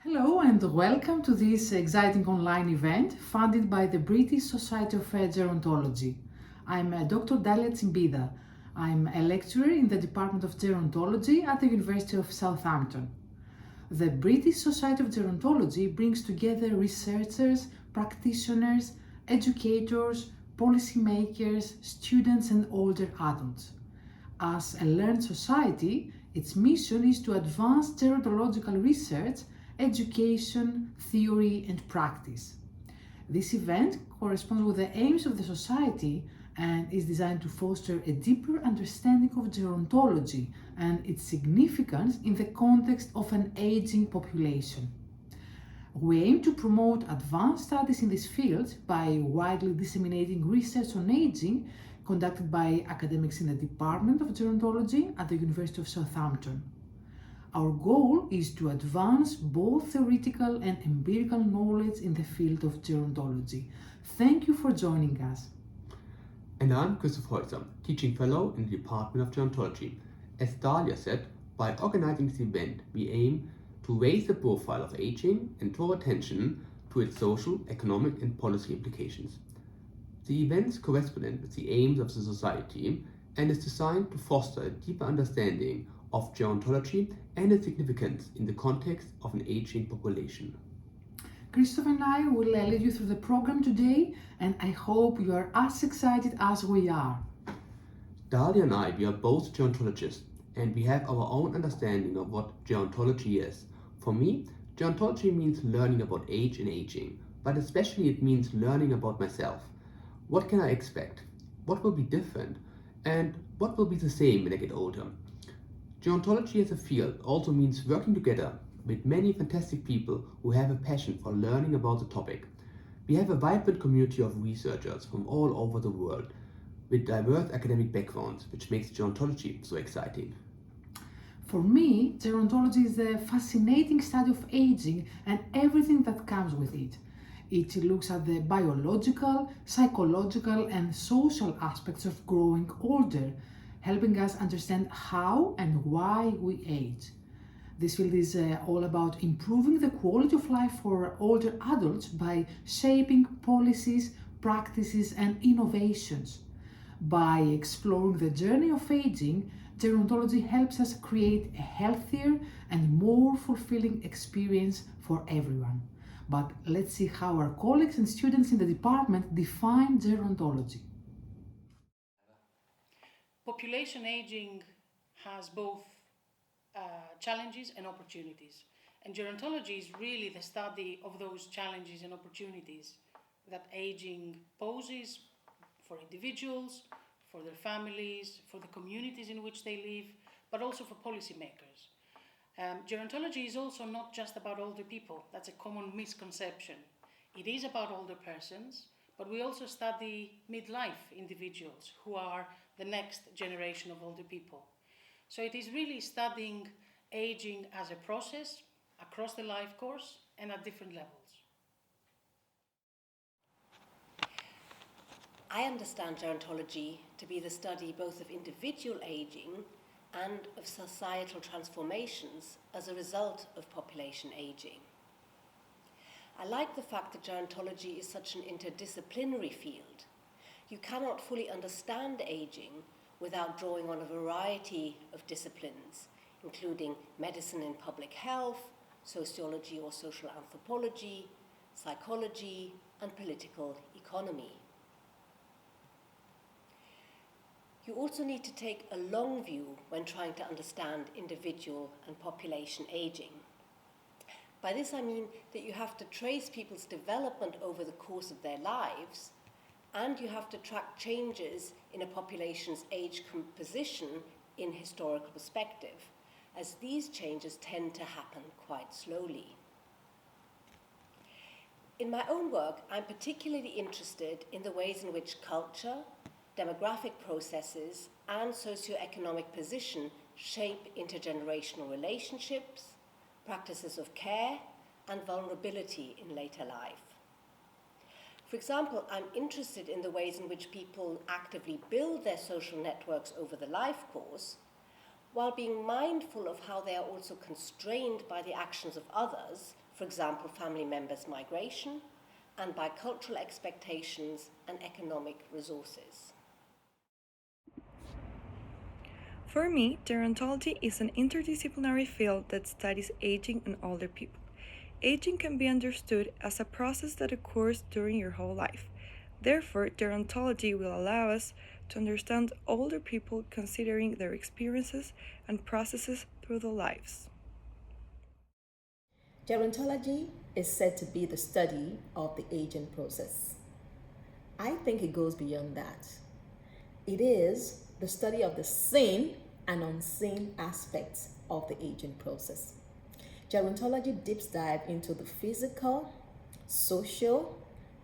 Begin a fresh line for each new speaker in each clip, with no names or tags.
Hello and welcome to this exciting online event funded by the British Society of Gerontology. I'm Dr. Dalia Tsimpida. I'm a lecturer in the Department of Gerontology at the University of Southampton. The British Society of Gerontology brings together researchers, practitioners, educators, policymakers, students and older adults. As a learned society, its mission is to advance gerontological research, education, theory and practice. This event corresponds with the aims of the society and is designed to foster a deeper understanding of gerontology and its significance in the context of an aging population. We aim to promote advanced studies in this field by widely disseminating research on aging conducted by academics in the Department of Gerontology at the University of Southampton. Our goal is to advance both theoretical and empirical knowledge in the field of gerontology. Thank you for joining us.
And I'm Christoph Heuser, teaching fellow in the Department of Gerontology. As Dalia said, by organizing this event, we aim to raise the profile of aging and draw attention to its social, economic and policy implications. The events correspond with the aims of the society and is designed to foster a deeper understanding of gerontology and its significance in the context of an aging population.
Christoph and I will lead you through the program today, and I hope you are as excited as we are.
Dalia and I, we are both gerontologists, and we have our own understanding of what gerontology is. For me, gerontology means learning about age and aging, but especially it means learning about myself. What can I expect? What will be different? And what will be the same when I get older? Gerontology as a field also means working together with many fantastic people who have a passion for learning about the topic. We have a vibrant community of researchers from all over the world with diverse academic backgrounds, which makes gerontology so exciting.
For me, gerontology is a fascinating study of aging and everything that comes with it. It looks at the biological, psychological and social aspects of growing older, helping us understand how and why we age. This field is all about improving the quality of life for older adults by shaping policies, practices and innovations. By exploring the journey of aging, gerontology helps us create a healthier and more fulfilling experience for everyone. But let's see how our colleagues and students in the department define gerontology.
Population aging has both challenges and opportunities. And gerontology is really the study of those challenges and opportunities that aging poses for individuals, for their families, for the communities in which they live, but also for policymakers. Gerontology is also not just about older people. That's a common misconception. It is about older persons, but we also study midlife individuals who are the next generation of older people. So it is really studying aging as a process across the life course and at different levels.
I understand gerontology to be the study both of individual aging and of societal transformations as a result of population aging. I like the fact that gerontology is such an interdisciplinary field. You cannot fully understand aging without drawing on a variety of disciplines, including medicine and public health, sociology or social anthropology, psychology, and political economy. You also need to take a long view when trying to understand individual and population aging. By this I mean that you have to trace people's development over the course of their lives, and you have to track changes in a population's age composition in historical perspective, as these changes tend to happen quite slowly. In my own work, I'm particularly interested in the ways in which culture, demographic processes, and socioeconomic position shape intergenerational relationships, practices of care, and vulnerability in later life. For example, I'm interested in the ways in which people actively build their social networks over the life course, while being mindful of how they are also constrained by the actions of others for example, family members' migration, and by cultural expectations and economic resources.
For me, gerontology is an interdisciplinary field that studies aging in older people. Aging can be understood as a process that occurs during your whole life. Therefore, gerontology will allow us to understand older people considering their experiences and processes through their lives.
Gerontology is said to be the study of the aging process. I think it goes beyond that. It is the study of the seen and unseen aspects of the aging process. Gerontology deep dives into the physical, social,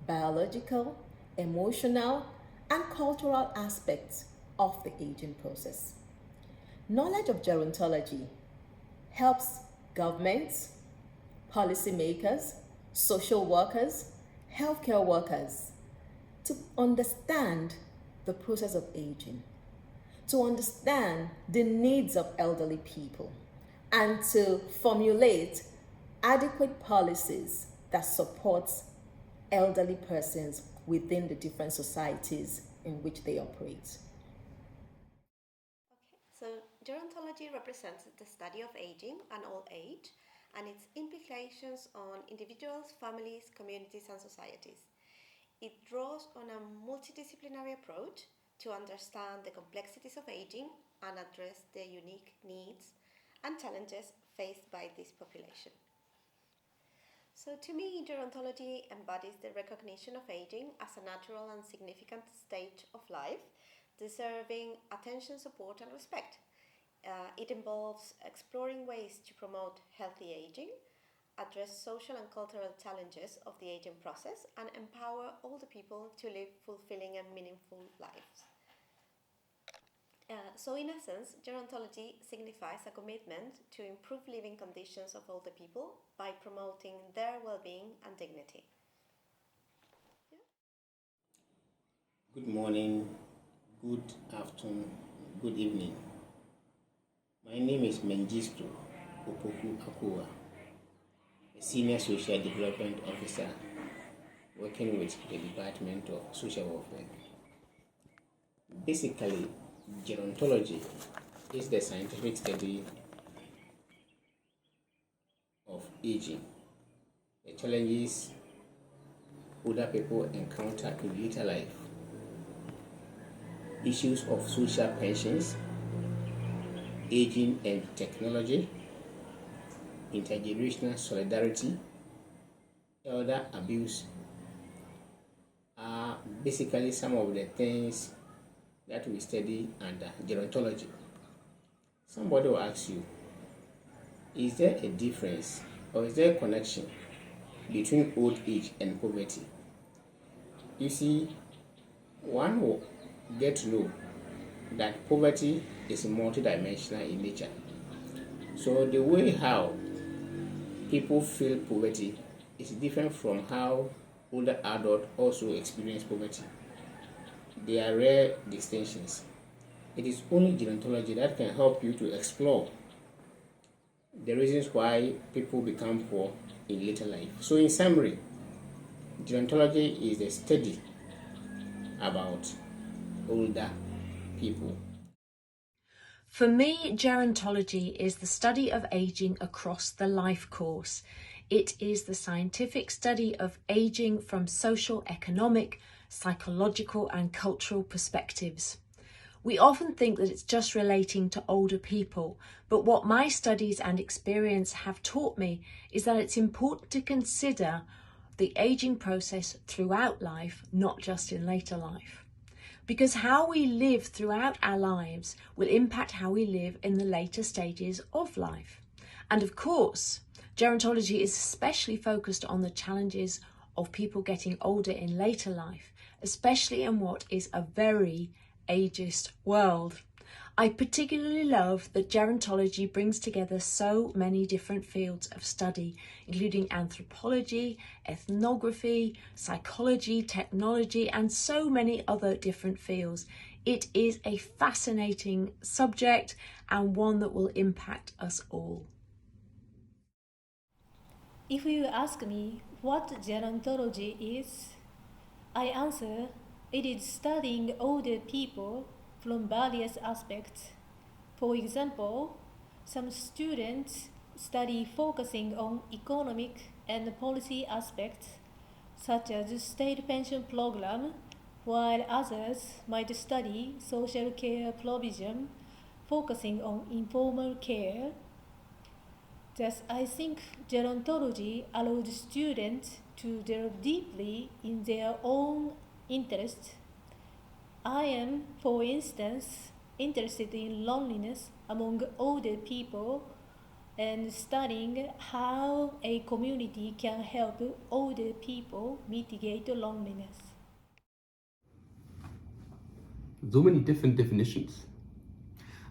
biological, emotional, and cultural aspects of the aging process. Knowledge of gerontology helps governments, policymakers, social workers, healthcare workers to understand the process of aging, to understand the needs of elderly people, and to formulate adequate policies that supports elderly persons within the different societies in which they operate.
So gerontology represents the study of aging and old age and its implications on individuals, families, communities, and societies. It draws on a multidisciplinary approach to understand the complexities of aging and address the unique needs and challenges faced by this population. So to me, gerontology embodies the recognition of aging as a natural and significant stage of life, deserving attention, support, and respect. It involves exploring ways to promote healthy aging, address social and cultural challenges of the aging process, and empower older people to live fulfilling and meaningful lives. So in essence, gerontology signifies a commitment to improve living conditions of older people by promoting their well-being and dignity.
Good morning, good afternoon, good evening. My name is Mengistu Opoku Akua, a Senior Social Development Officer working with the Department of Social Welfare. Basically, gerontology is the scientific study of aging, the challenges older people encounter in later life, issues of social pensions, aging and technology, intergenerational solidarity, elder abuse are basically some of the things that we study under gerontology. Somebody will ask you, is there a difference or is there a connection between old age and poverty? You see, one will get to know that poverty is multidimensional in nature. So the way how people feel poverty is different from how older adults also experience poverty. They are rare distinctions. It is only gerontology that can help you to explore the reasons why people become poor in later life. So in summary, gerontology is the study about older people.
For me, gerontology is the study of aging across the life course. It is the scientific study of aging from social, economic, psychological and cultural perspectives. We often think that it's just relating to older people, but what my studies and experience have taught me is that it's important to consider the aging process throughout life, not just in later life. Because how we live throughout our lives will impact how we live in the later stages of life. And of course, gerontology is especially focused on the challenges of people getting older in later life, especially in what is a very ageist world. I particularly love that gerontology brings together so many different fields of study, including anthropology, ethnography, psychology, technology, and so many other different fields. It is a fascinating subject and one that will impact us all.
If you ask me what gerontology is, I answer it is studying older people from various aspects. For example, some students study focusing on economic and policy aspects, such as state pension program, while others might study social care provision, focusing on informal care. Thus, I think gerontology allows students to delve deeply in their own interests. I am, for instance, interested in loneliness among older people and studying how a community can help older people mitigate loneliness.
So many different definitions.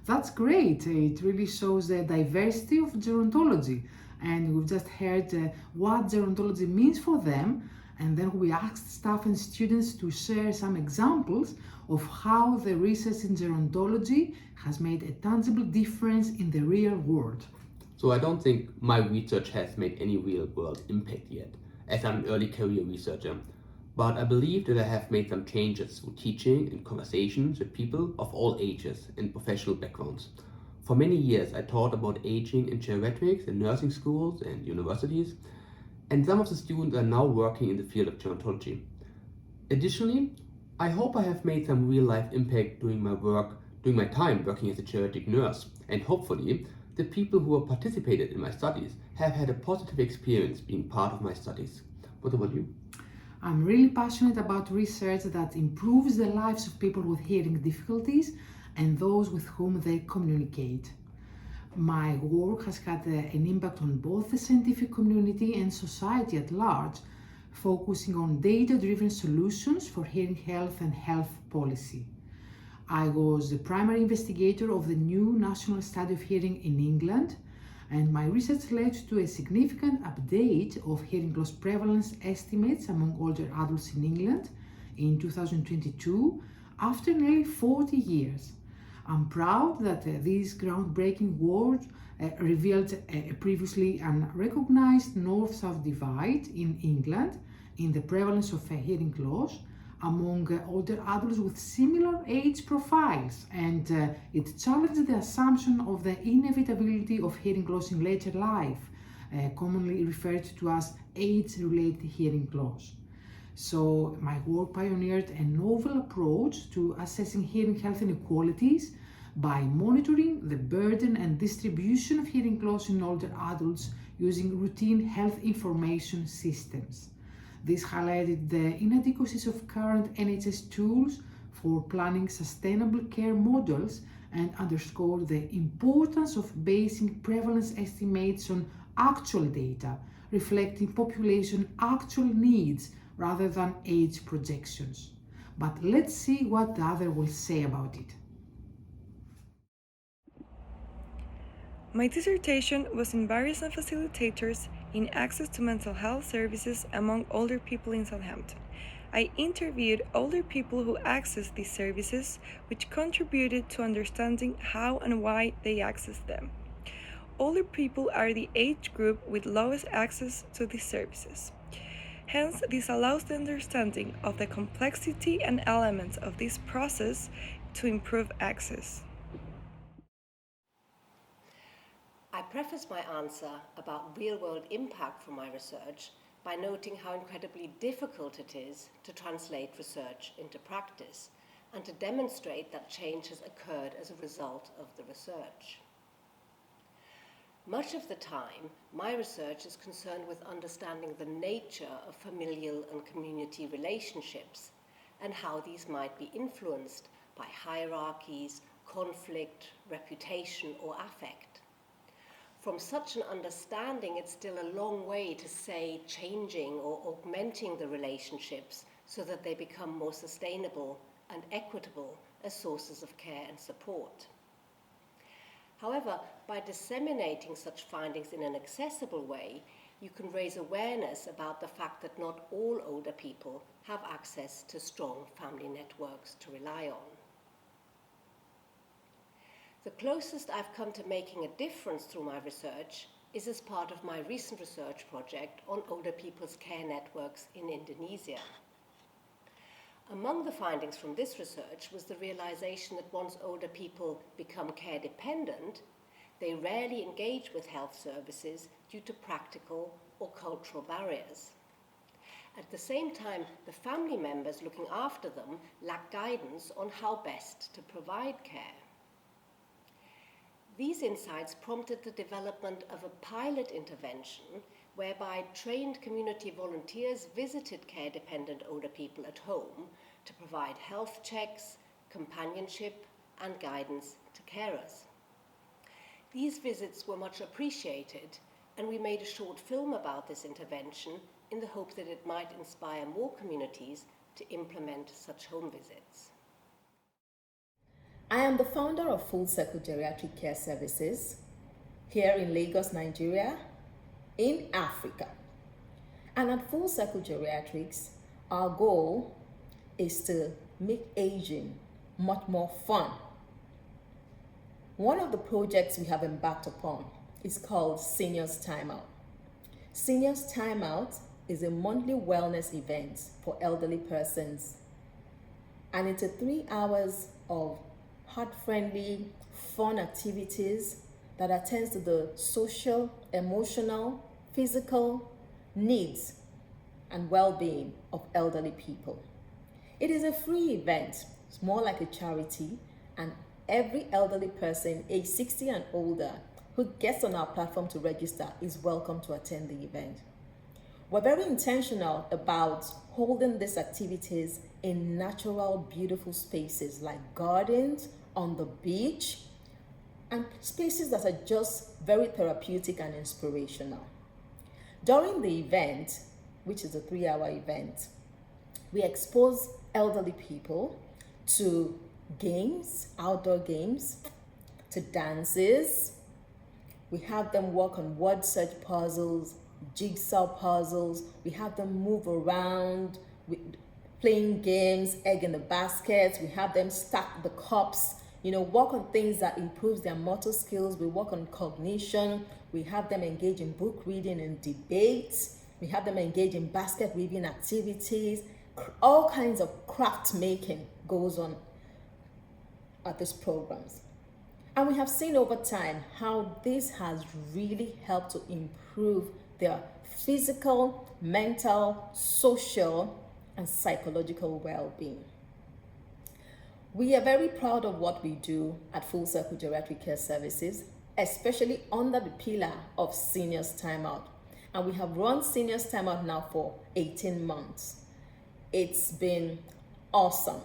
That's great. It really shows the diversity of gerontology. And we've just heard what gerontology means for them. And then we asked staff and students to share some examples of how the research in gerontology has made a tangible difference in the real world.
So I don't think my research has made any real world impact yet, as I'm an early career researcher. But I believe that I have made some changes through teaching and conversations with people of all ages and professional backgrounds. For many years, I taught about aging and geriatrics in nursing schools and universities, and some of the students are now working in the field of gerontology. Additionally, I hope I have made some real life impact during my time working as a geriatric nurse, and hopefully, the people who have participated in my studies have had a positive experience being part of my studies. What about you?
I'm really passionate about research that improves the lives of people with hearing difficulties and those with whom they communicate. My work has had an impact on both the scientific community and society at large, focusing on data-driven solutions for hearing health and health policy. I was the primary investigator of the new National Study of Hearing in England, and my research led to a significant update of hearing loss prevalence estimates among older adults in England in 2022, after nearly 40 years. I'm proud that this groundbreaking work revealed a previously unrecognized north-south divide in England in the prevalence of hearing loss among older adults with similar age profiles, and it challenged the assumption of the inevitability of hearing loss in later life, commonly referred to as age-related hearing loss. So my work pioneered a novel approach to assessing hearing health inequalities by monitoring the burden and distribution of hearing loss in older adults using routine health information systems. This highlighted the inadequacies of current NHS tools for planning sustainable care models and underscored the importance of basing prevalence estimates on actual data, reflecting population actual needs rather than age projections. But let's see what the other will say about it.
My dissertation was on barriers and facilitators in access to mental health services among older people in Southampton. I interviewed older people who access these services, which contributed to understanding how and why they access them. Older people are the age group with lowest access to these services. Hence, this allows the understanding of the complexity and elements of this process to improve access.
I preface my answer about real-world impact from my research by noting how incredibly difficult it is to translate research into practice and to demonstrate that change has occurred as a result of the research. Much of the time, my research is concerned with understanding the nature of familial and community relationships and how these might be influenced by hierarchies, conflict, reputation, or affect. From such an understanding, it's still a long way to say changing or augmenting the relationships so that they become more sustainable and equitable as sources of care and support. However, by disseminating such findings in an accessible way, you can raise awareness about the fact that not all older people have access to strong family networks to rely on. The closest I've come to making a difference through my research is as part of my recent research project on older people's care networks in Indonesia. Among the findings from this research was the realization that once older people become care dependent, they rarely engage with health services due to practical or cultural barriers. At the same time, the family members looking after them lack guidance on how best to provide care. These insights prompted the development of a pilot intervention whereby trained community volunteers visited care-dependent older people at home to provide health checks, companionship, and guidance to carers. These visits were much appreciated, and we made a short film about this intervention in the hope that it might inspire more communities to implement such home visits.
I am the founder of Full Circle Geriatric Care Services here in Lagos, Nigeria, in Africa. And at Full Circle Geriatrics, our goal is to make aging much more fun. One of the projects we have embarked upon is called Seniors Timeout. Seniors Timeout is a monthly wellness event for elderly persons, and it's 3 hours of heart-friendly, fun activities that attends to the social, emotional, physical needs and well-being of elderly people. It is a free event. It's more like a charity, and every elderly person aged 60 and older who gets on our platform to register is welcome to attend the event. We're very intentional about holding these activities in natural, beautiful spaces like gardens, on the beach, and spaces that are just very therapeutic and inspirational. During the event, which is a 3-hour event, we expose elderly people to games, outdoor games, to dances. We have them work on word search puzzles, jigsaw puzzles. We have them move around, playing games, egg in the basket. We have them stack the cups, work on things that improves their motor skills. We work on cognition. We have them engage in book reading and debates. We have them engage in basket weaving activities. All kinds of craft making goes on at these programs. And we have seen over time how this has really helped to improve their physical, mental, social, and psychological well-being. We are very proud of what we do at Full Circle Geriatric Care Services, especially under the pillar of Seniors Timeout. And we have run Seniors Timeout now for 18 months. It's been awesome.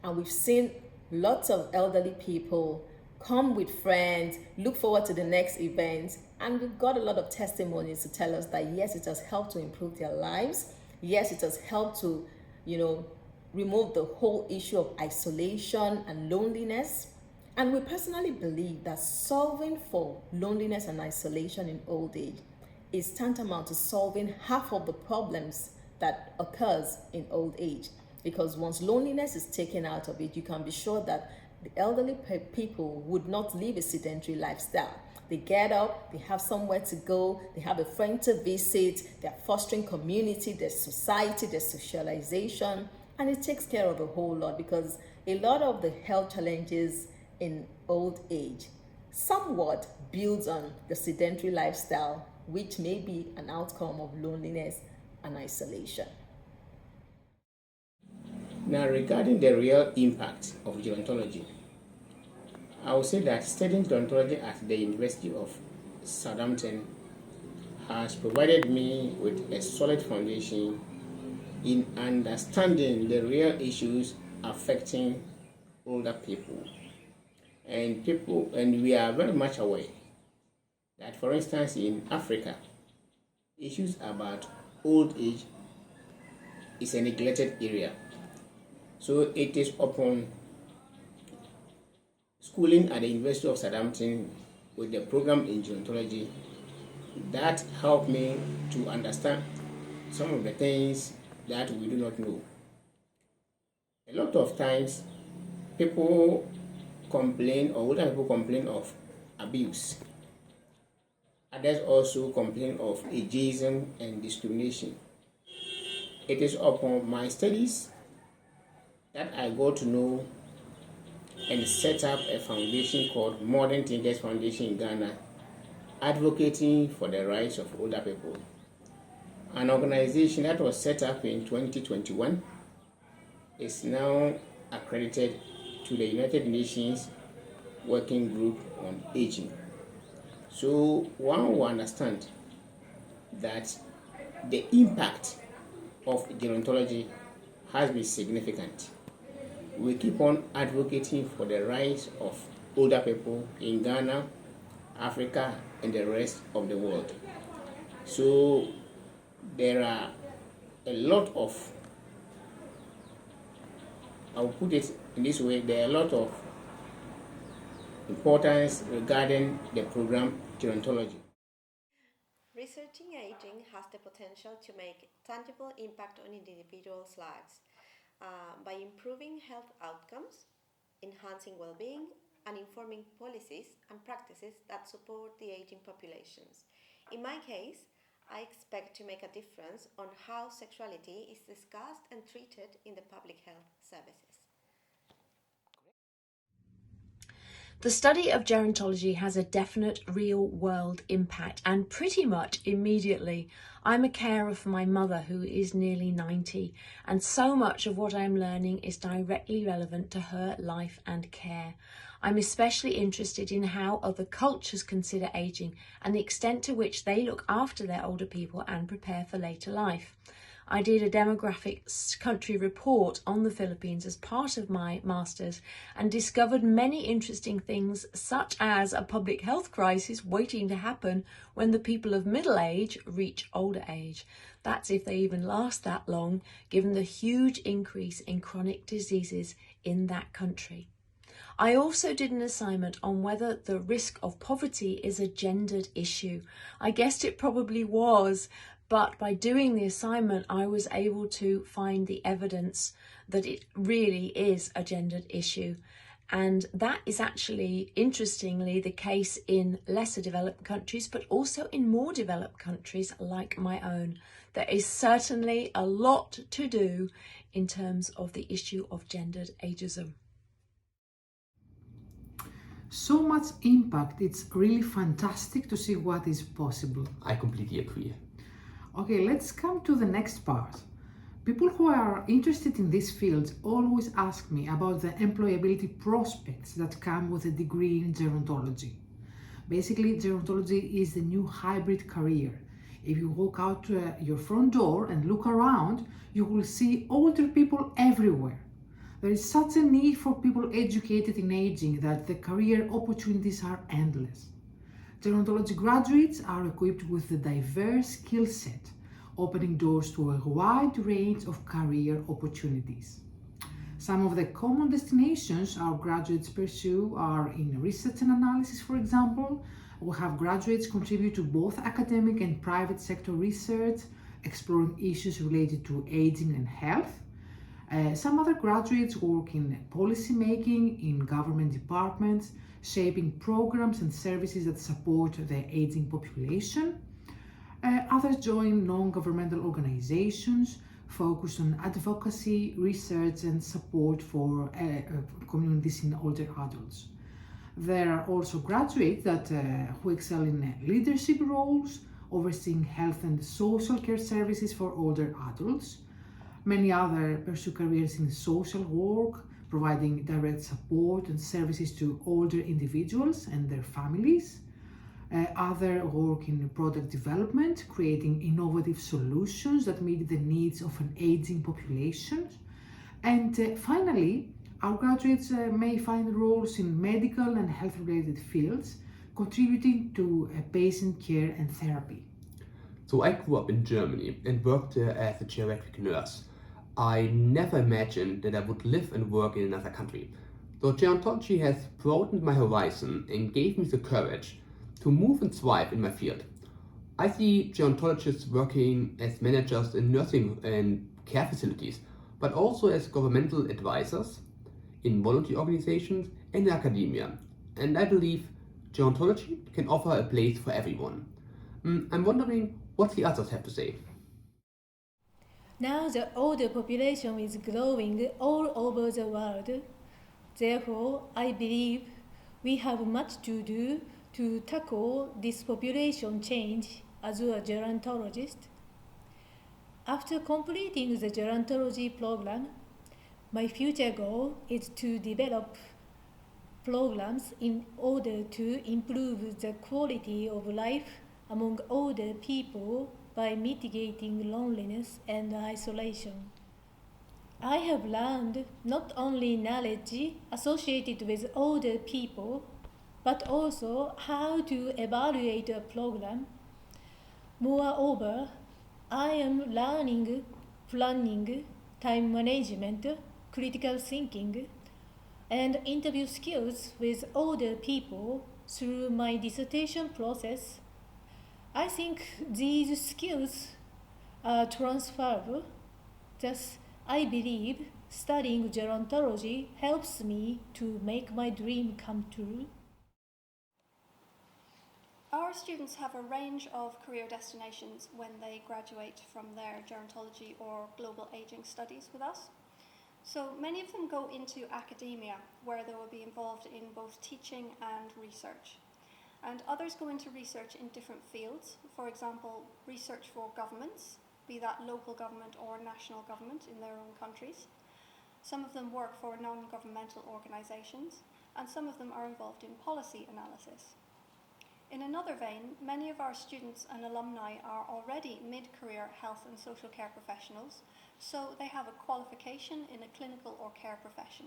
And we've seen lots of elderly people come with friends, look forward to the next event, and we've got a lot of testimonies to tell us that yes, it has helped to improve their lives. Yes, it has helped to, remove the whole issue of isolation and loneliness. And we personally believe that solving for loneliness and isolation in old age is tantamount to solving half of the problems that occurs in old age. Because once loneliness is taken out of it, you can be sure that the elderly people would not live a sedentary lifestyle. They get up, they have somewhere to go, they have a friend to visit, they're fostering community, there's society, there's socialization, and it takes care of a whole lot, because a lot of the health challenges in old age somewhat builds on the sedentary lifestyle, which may be an outcome of loneliness and isolation.
Now, regarding the real impact of gerontology, I would say that studying gerontology at the University of Southampton has provided me with a solid foundation in understanding the real issues affecting older people. And we are very much aware that, for instance, in Africa, issues about old age is a neglected area. So it is upon schooling at the University of Southampton with the program in gerontology that helped me to understand some of the things that we do not know. A lot of times, older people complain of abuse. Others also complain of ageism and discrimination. It is upon my studies that I got to know and set up a foundation called Modern Thinkers Foundation in Ghana, advocating for the rights of older people. An organization that was set up in 2021 is now accredited to the United Nations Working Group on Aging. So one will understand that the impact of gerontology has been significant. We keep on advocating for the rights of older people in Ghana, Africa, and the rest of the world. So there are a lot of, I'll put it in this way, there are a lot of importance regarding the program gerontology.
Researching aging has the potential to make tangible impact on individuals' lives by improving health outcomes, enhancing well-being, and informing policies and practices that support the aging populations. In my case, I expect to make a difference on how sexuality is discussed and treated in the public health services.
The study of gerontology has a definite real-world impact, and pretty much immediately. I'm a carer for my mother, who is nearly 90, and so much of what I'm learning is directly relevant to her life and care. I'm especially interested in how other cultures consider aging and the extent to which they look after their older people and prepare for later life. I did a demographic country report on the Philippines as part of my master's and discovered many interesting things, such as a public health crisis waiting to happen when the people of middle age reach older age. That's if they even last that long, given the huge increase in chronic diseases in that country. I also did an assignment on whether the risk of poverty is a gendered issue. I guessed it probably was, but by doing the assignment, I was able to find the evidence that it really is a gendered issue. And that is actually, interestingly, the case in lesser developed countries, but also in more developed countries like my own. There is certainly a lot to do in terms of the issue of gendered ageism.
So much impact, it's really fantastic to see what is possible.
I completely agree.
Okay, let's come to the next part. People who are interested in this field always ask me about the employability prospects that come with a degree in gerontology. Basically, gerontology is the new hybrid career. If you walk out your front door and look around, you will see older people everywhere. There is such a need for people educated in aging that the career opportunities are endless. Gerontology graduates are equipped with a diverse skill set, opening doors to a wide range of career opportunities. Some of the common destinations our graduates pursue are in research and analysis, for example. We have graduates contribute to both academic and private sector research, exploring issues related to aging and health. Some other graduates work in policy making, in government departments, shaping programs and services that support the aging population. Others join non-governmental organizations focused on advocacy, research and support for communities in older adults. There are also graduates who excel in leadership roles, overseeing health and social care services for older adults. Many others pursue careers in social work, providing direct support and services to older individuals and their families. Others work in product development, creating innovative solutions that meet the needs of an aging population. And finally, our graduates may find roles in medical and health-related fields, contributing to patient care and therapy.
So I grew up in Germany and worked as a geriatric nurse. I never imagined that I would live and work in another country. So gerontology has broadened my horizon and gave me the courage to move and thrive in my field. I see gerontologists working as managers in nursing and care facilities, but also as governmental advisors, in voluntary organizations and in academia. And I believe gerontology can offer a place for everyone. I'm wondering what the others have to say.
Now the older population is growing all over the world. Therefore, I believe we have much to do to tackle this population change as a gerontologist. After completing the gerontology program, my future goal is to develop programs in order to improve the quality of life among older people by mitigating loneliness and isolation. I have learned not only knowledge associated with older people, but also how to evaluate a program. Moreover, I am learning planning, time management, critical thinking, and interview skills with older people through my dissertation process. I think these skills are transferable. Thus, I believe studying gerontology helps me to make my dream come true.
Our students have a range of career destinations when they graduate from their gerontology or global aging studies with us. So many of them go into academia, where they will be involved in both teaching and research. And others go into research in different fields, for example, research for governments, be that local government or national government in their own countries. Some of them work for non-governmental organisations, and some of them are involved in policy analysis. In another vein, many of our students and alumni are already mid-career health and social care professionals, so they have a qualification in a clinical or care profession.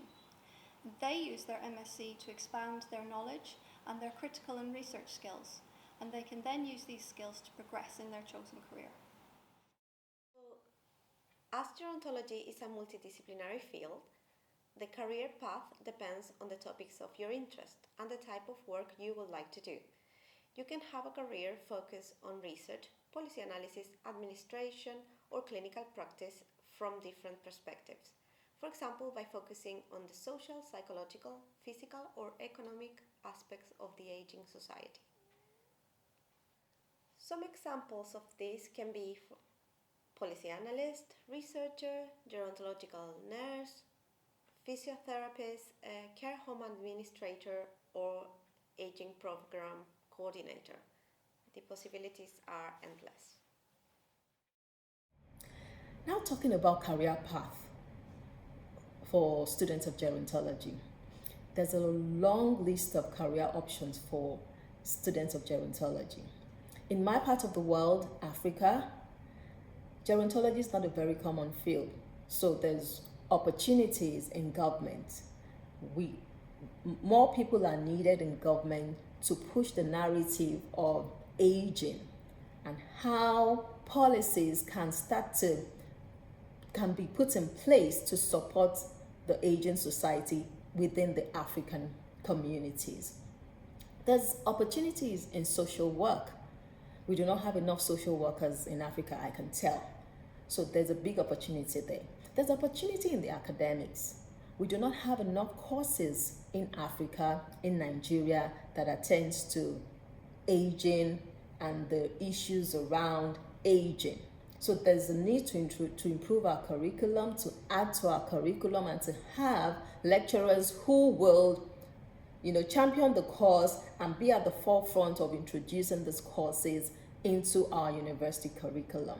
They use their MSc to expand their knowledge and their critical and research skills, and they can then use these skills to progress in their chosen career.
As gerontology is a multidisciplinary field, the career path depends on the topics of your interest and the type of work you would like to do. You can have a career focused on research, policy analysis, administration, or clinical practice from different perspectives. For example, by focusing on the social, psychological, physical, or economic aspects of the aging society. Some examples of this can be policy analyst, researcher, gerontological nurse, physiotherapist, care home administrator, or aging program coordinator. The possibilities are endless.
Now talking about career path for students of gerontology. There's a long list of career options for students of gerontology. In my part of the world, Africa, gerontology is not a very common field, so there's opportunities in government. More people are needed in government to push the narrative of aging and how policies can be put in place to support the aging society within the African communities. There's opportunities in social work. We do not have enough social workers in Africa, I can tell. So there's a big opportunity there. There's opportunity in the academics. We do not have enough courses in Africa, in Nigeria, that attends to aging and the issues around aging. So there's a need to improve our curriculum, to add to our curriculum, and to have lecturers who will, champion the cause and be at the forefront of introducing these courses into our university curriculum.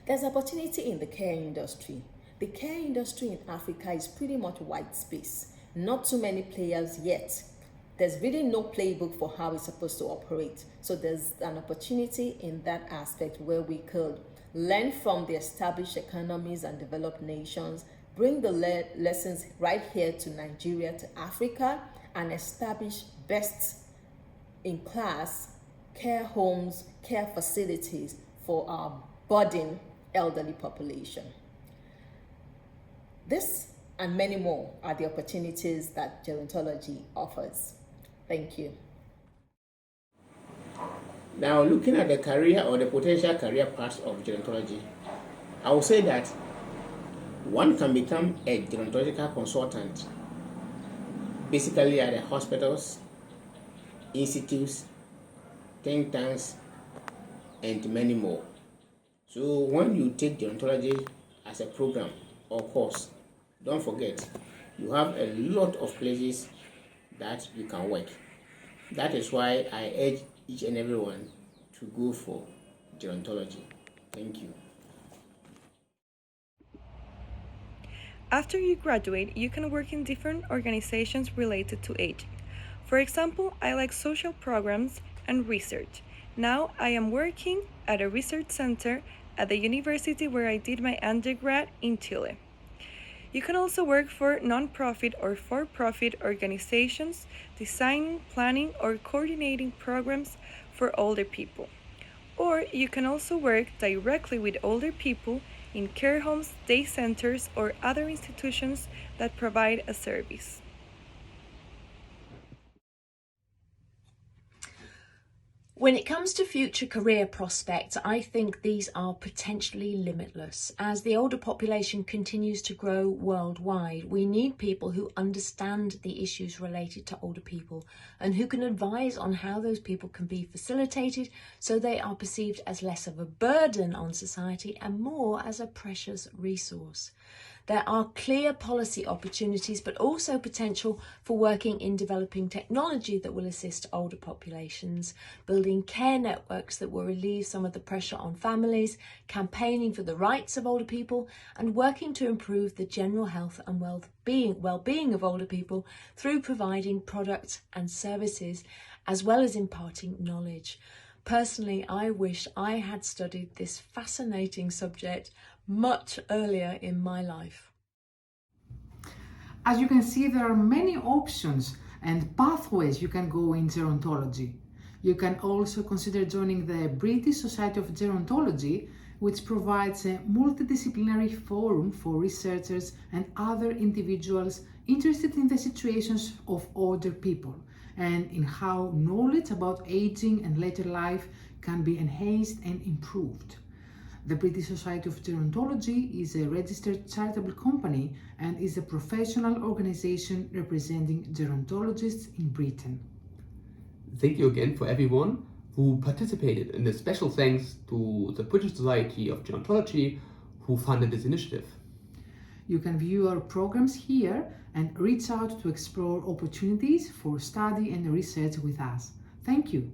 There's opportunity in the care industry. The care industry in Africa is pretty much white space. Not too many players yet. There's really no playbook for how it's supposed to operate. So there's an opportunity in that aspect where we could learn from the established economies and developed nations, bring the lessons right here to Nigeria, to Africa, and establish best in class care homes, care facilities for our budding elderly population. This and many more are the opportunities that gerontology offers. Thank you.
Now, looking at the career or the potential career paths of gerontology, I will say that one can become a gerontological consultant, basically at the hospitals, institutes, think tanks, and many more. So when you take gerontology as a program or course, don't forget, you have a lot of places that you can work. That is why I urge each and everyone to go for gerontology. Thank you.
After you graduate, you can work in different organizations related to aging. For example, I like social programs and research. Now I am working at a research center at the university where I did my undergrad in Chile. You can also work for non-profit or for-profit organizations, designing, planning, or coordinating programs for older people. Or you can also work directly with older people in care homes, day centers, or other institutions that provide a service.
When it comes to future career prospects, I think these are potentially limitless. As the older population continues to grow worldwide, we need people who understand the issues related to older people and who can advise on how those people can be facilitated so they are perceived as less of a burden on society and more as a precious resource. There are clear policy opportunities, but also potential for working in developing technology that will assist older populations, building care networks that will relieve some of the pressure on families, campaigning for the rights of older people, and working to improve the general health and well-being of older people through providing products and services, as well as imparting knowledge. Personally, I wish I had studied this fascinating subject much earlier in my life.
As you can see, there are many options and pathways you can go in gerontology. You can also consider joining the British Society of Gerontology, which provides a multidisciplinary forum for researchers and other individuals interested in the situations of older people and in how knowledge about aging and later life can be enhanced and improved. The British Society of Gerontology is a registered charitable company and is a professional organization representing gerontologists in Britain.
Thank you again for everyone who participated, and a special thanks to the British Society of Gerontology who funded this initiative.
You can view our programs here and reach out to explore opportunities for study and research with us. Thank you.